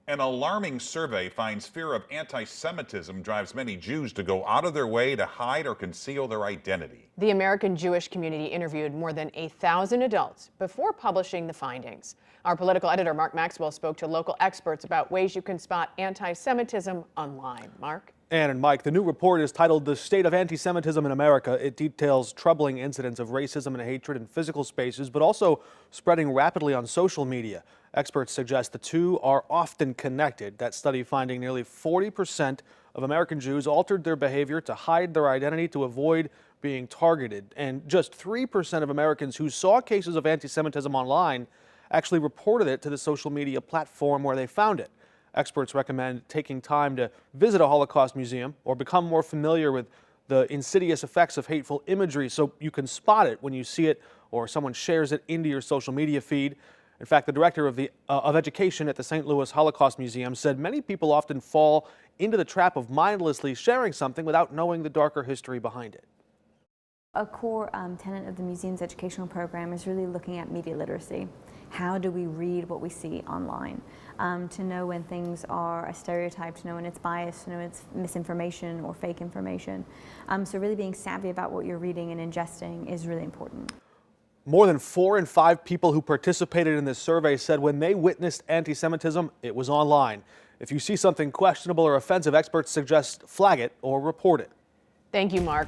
An alarming survey finds fear of anti-Semitism drives many Jews to go out of their way to hide or conceal their identity. The American Jewish community interviewed more than 1,000 adults before publishing the findings. Our political editor, Mark Maxwell, spoke to local experts about ways you can spot anti-Semitism online. Mark? Ann and Mike, the new report is titled "The State of Anti-Semitism in America." It details troubling incidents of racism and hatred in physical spaces, but also spreading rapidly on social media. Experts suggest the two are often connected. That study finding nearly 40% of American Jews altered their behavior to hide their identity to avoid being targeted. And just 3% of Americans who saw cases of anti-Semitism online actually reported it to the social media platform where they found it. Experts recommend taking time to visit a Holocaust museum or become more familiar with the insidious effects of hateful imagery so you can spot it when you see it or someone shares it into your social media feed. In fact, the director of education at the St. Louis Holocaust Museum said many people often fall into the trap of mindlessly sharing something without knowing the darker history behind it. A core tenet of the museum's educational program is really looking at media literacy. How do we read what we see online? To know when things are a stereotype, to know when it's biased, to know when it's misinformation or fake information. So really being savvy about what you're reading and ingesting is really important. More than 4 in 5 people who participated in this survey said when they witnessed anti-Semitism, it was online. If you see something questionable or offensive, experts suggest flag it or report it. Thank you, Mark.